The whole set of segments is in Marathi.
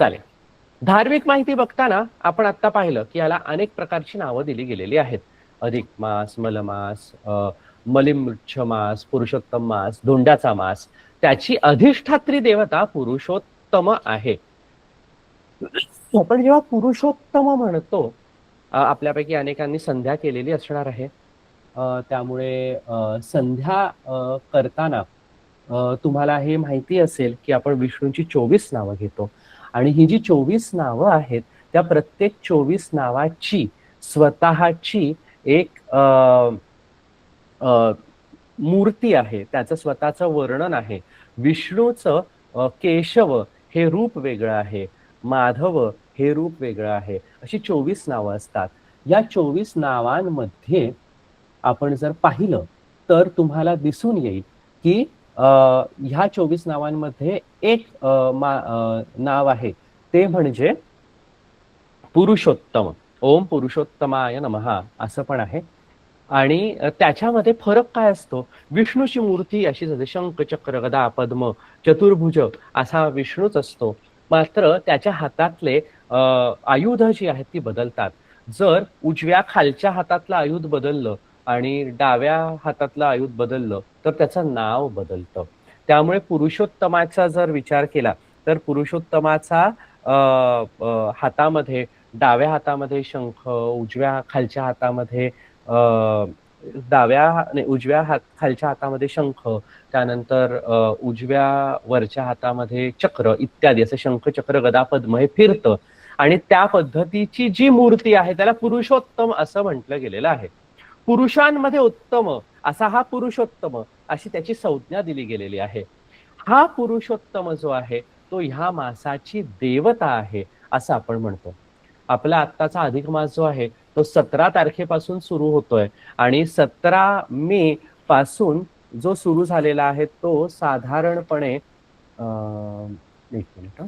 चालेल. धार्मिक माहिती बघताना आपण आता पाहिलं की याला अनेक प्रकारची नावं दिली गेलेली आहेत. अधिक मास, मलमास, मलिमृच्छ मास, पुरुषोत्तम मास, धोंड्याचा मास. त्याची अधिष्ठात्री देवता पुरुषोत्तम आहे. आपण जेव्हा पुरुषोत्तम म्हणतो, आपल्यापैकी अनेकांनी संध्या केलेली असणार आहे. त्यामुळे संध्या करताना तुम्हाला हे माहिती असेल की आपण विष्णूची 24 नावं घेतो आणि ही जी 24 नावं आहेत त्या प्रत्येक 24 नावाची स्वतःची एक मूर्ती आहे, त्याचं स्वतःचं वर्णन आहे. विष्णूचं केशव हे रूप वेगळं आहे, माधव हे रूप वेगळं आहे, अशी 24 नावं असतात. या 24 नावांमध्ये आपण जर पाहिलं तर तुम्हाला दिसून येईल की ह्या 24 नावांमध्ये एक नाव आहे ते म्हणजे पुरुषोत्तम. ओम पुरुषोत्तमाय नमः असं पण आहे. आणि त्याच्यामध्ये फरक काय असतो? विष्णूची मूर्ती अशीच असते, शंख चक्र गदा पद्म चतुर्भुज असा विष्णूच असतो. मात्र त्याच्या हातातले आयुध जी आहेत ती बदलतात. जर उजव्या खालच्या हातातलं आयुध बदललं आणि डाव्या हातातलं आयुध बदललं तर त्याचं नाव बदलतं. त्यामुळे पुरुषोत्तमाचा जर विचार केला तर पुरुषोत्तमाचा हातामध्ये, डाव्या हातामध्ये शंख, उजव्या खालच्या हातामध्ये उजव्या खालच्या हातामध्ये शंख, त्यानंतर उजव्या वरच्या हातामध्ये चक्र इत्यादी असं शंख चक्र गदा पद्म हे फिरतं आणि त्या पद्धतीची जी मूर्ती आहे त्याला पुरुषोत्तम असं म्हटलं गेलेलं आहे. पुरुषांमध्ये उत्तम असा हा पुरुषोत्तम अशी त्याची संज्ञा दिली गेलेली आहे. हा पुरुषोत्तम जो आहे तो ह्या मासाची देवता आहे असं आपण म्हणतो. आपला आत्ताचा अधिक मास जो आहे तो 17 तारखेपासून सुरू होतोय आणि 17 मे पासून जो सुरू झालेला आहे तो साधारणपणे एक मिनिट,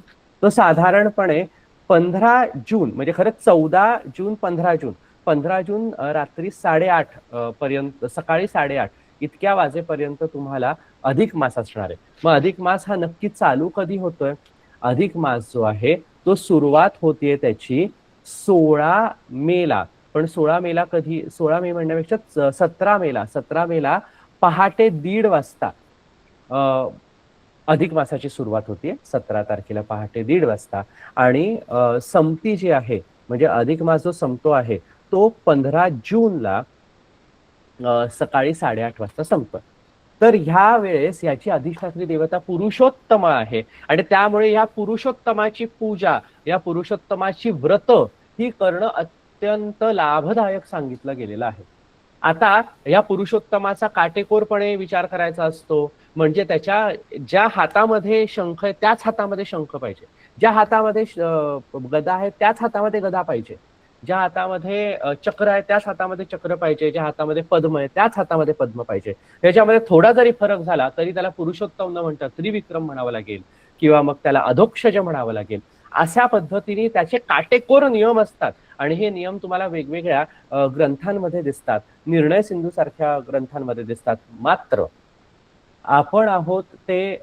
तो साधारणपणे 15 जून म्हणजे खरंच 14 जून 15 जून 15 जून रात्री 8:30 पर्यंत, सकाळी 8:30 इतक्या वाजेपर्यंत तुम्हाला अधिक मास असणार आहे. मग अधिक मास हा नक्की चालू कधी होतोय? अधिक मास जो आहे तो सुरुवात होतीये त्याची 16 मेला. पण 16 मेला कधी? 16 मे म्हणण्यापेक्षा 17 मेला पहाटे 1:30 वाजता अधिक मासाची सुरुवात होतीये. 17 तारखेला पहाटे 1:30 वाजता आणि संपती जी आहे म्हणजे अधिक मास जो संपतो आहे तो 15 जूनला सकाळी 8:30 वाजता संपतो. तर ह्या वेळेस याची अधिष्ठात्री देवता पुरुषोत्तम आहे आणि त्यामुळे या पुरुषोत्तमाची पूजा, या पुरुषोत्तमाची व्रत ही करणं अत्यंत लाभदायक सांगितलं गेलेलं आहे. आता या पुरुषोत्तमाचा काटेकोरपणे विचार करायचा असतो. म्हणजे त्याच्या ज्या हातामध्ये शंख आहे त्याच हातामध्ये शंख पाहिजे, ज्या हातामध्ये गदा आहे त्याच हातामध्ये गदा पाहिजे, ज्या हातामध्ये चक्र आहे त्याच हातामध्ये चक्र पाहिजे, ज्या हातामध्ये पद्म आहे त्याच हातामध्ये पद्म पाहिजे. त्याच्यामध्ये थोडा जरी फरक झाला तरी त्याला पुरुषोत्तम न म्हणता त्रिविक्रम म्हणावं लागेल किंवा मग त्याला अधोक्षज म्हणावं लागेल. अशा पद्धतीने त्याचे काटेकोर नियम असतात आणि हे नियम तुम्हाला वेगवेगळ्या ग्रंथांमध्ये दिसतात, निर्णय सिंधू सारख्या ग्रंथांमध्ये दिसतात. मात्र आपण आहोत ते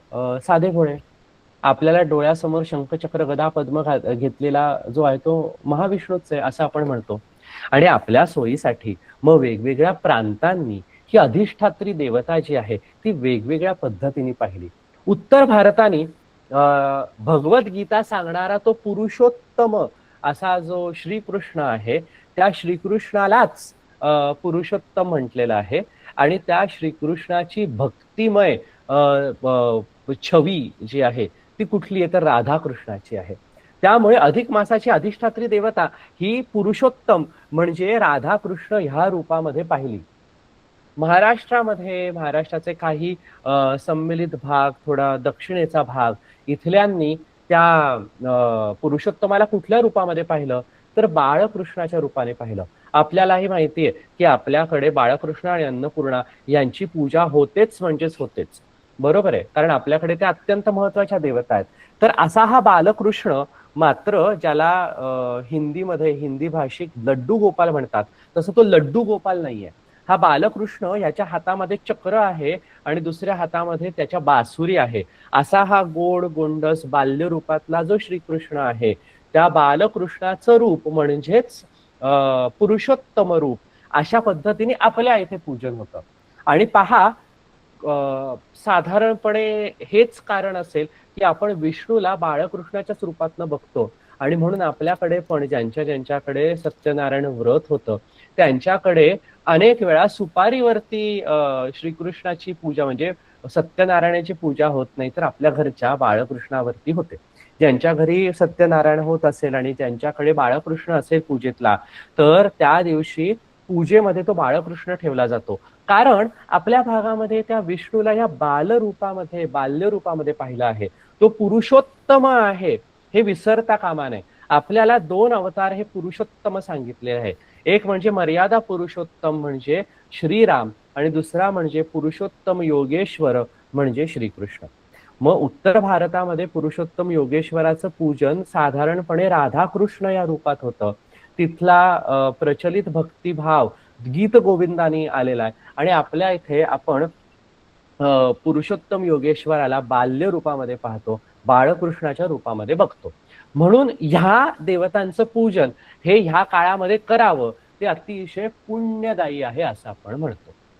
साधे भोळे. आपल्याला डोळ्यासमोर शंखचक्र गदा पद्म घेतलेला जो आहे तो महाविष्णूच आहे असं आपण म्हणतो. आणि आपल्या सोयीसाठी मग वेगवेगळ्या प्रांतांनी ही अधिष्ठात्री देवता जी आहे ती वेगवेगळ्या पद्धतीने पाहिली. उत्तर भारताने भगवद्गीता सांगणारा तो पुरुषोत्तम असा जो श्रीकृष्ण आहे त्या श्रीकृष्णालाच पुरुषोत्तम म्हटलेलं आहे आणि त्या श्रीकृष्णाची भक्तिमय छवी जी आहे ती कुठली आहे तर राधाकृष्णाची आहे. त्यामुळे अधिक मासाची अधिष्ठात्री देवता ही पुरुषोत्तम म्हणजे राधाकृष्ण ह्या रूपामध्ये पाहिली. महाराष्ट्राचे काही सम्मिलित भाग, थोडा दक्षिणेचा भाग इथल्यांनी त्या पुरुषोत्तमाला कुठल्या रूपामध्ये पाहिलं तर बाळकृष्णाच्या रूपाने पाहिलं. आपल्यालाही माहिती आहे की आपल्याकडे बाळकृष्ण आणि अन्नपूर्णा यांची पूजा होतेच म्हणजेच होतेच, बरोबर आहे, कारण आपल्याकडे त्या अत्यंत महत्वाच्या देवता आहेत. तर असा हा बालकृष्ण, मात्र ज्याला हिंदी भाषिक लड्डू गोपाल म्हणतात तसं तो लड्डू गोपाल नाहीये. हा बालकृष्ण याच्या हातामध्ये चक्र आहे आणि दुसऱ्या हातामध्ये त्याच्या बासुरी आहे. असा हा गोड गोंडस बाल्य रूपातला जो श्रीकृष्ण आहे, त्या बालकृष्णाचं रूप म्हणजेच पुरुषोत्तम रूप, अशा पद्धतीने आपल्या इथे पूजन होतं. आणि पहा, साधारणपणे हेच कारण असेल की आपण विष्णूला बाळकृष्णाच्याच रूपातनं बघतो. आणि म्हणून आपल्याकडे पण ज्यांच्याकडे सत्यनारायण व्रत होतं, त्यांच्याकडे अनेक वेळा सुपारीवरती श्रीकृष्णाची पूजा म्हणजे सत्यनारायणाची पूजा होत नाही, तर आपल्या घरच्या बाळकृष्णावरती होते. ज्यांच्या घरी सत्यनारायण होत असेल आणि ज्यांच्याकडे बाळकृष्ण असेल पूजेतला, तर त्या दिवशी पूजेमध्ये तो बाळकृष्ण ठेवला जातो. कारण आपल्या भागामध्ये त्या विष्णूला या बालरूपामध्ये बाल्य रूपामध्ये पाहिलं आहे. तो पुरुषोत्तम आहे हे विसरता कामा नये. आपल्याला दोन अवतार हे पुरुषोत्तम सांगितले आहे. एक म्हणजे मर्यादा पुरुषोत्तम म्हणजे श्रीराम, आणि दुसरा म्हणजे पुरुषोत्तम योगेश्वर म्हणजे श्रीकृष्ण. मग उत्तर भारतामध्ये पुरुषोत्तम योगेश्वराचं पूजन साधारणपणे राधाकृष्ण या रूपात होतं. तिथला प्रचलित भक्तिभाव गीत गोविंदानी आलेला आहे. आणि आपल्या इथे आपण पुरुषोत्तम योगेश्वराला बाल्य रूपामध्ये पाहतो, बाळकृष्णाच्या रूपामध्ये बघतो. म्हणून ह्या देवतांचं पूजन हे ह्या काळामध्ये करावं, ते अतिशय पुण्यदायी आहे असं आपण म्हणतो.